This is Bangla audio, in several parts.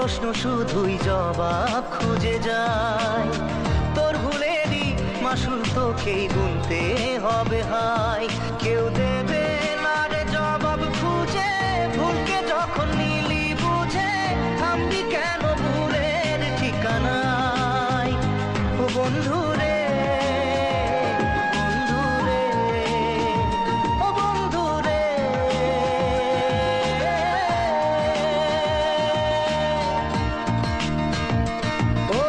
প্রশ্ন শুধুই জবাব খুঁজে যায়। তোর ভুলেরই মাসুল তোকেই গুনতে হবে হায়। কেউ দেবে না রে জবাব খুঁজে, ভুলকে যখন নিলি বুঝে থামবি কেন ভুলের ঠিকানায়। ও বন্ধু রে, বন্ধু রে, ও বন্ধু রে। ও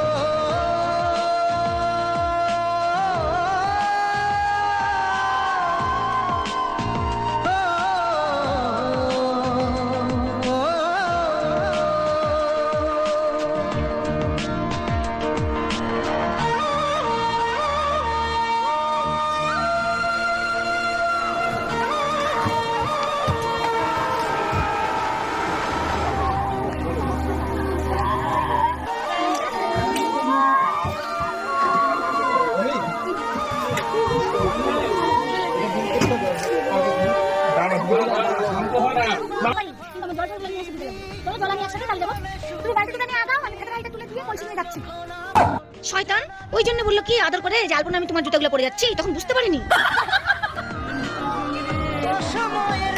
শয়তান ওই জন্য বললো কি আদর করে যে আলপনা আমি তোমার জুতাগুলো পরে যাচ্ছি, তখন বুঝতে পারিনি। সময়ের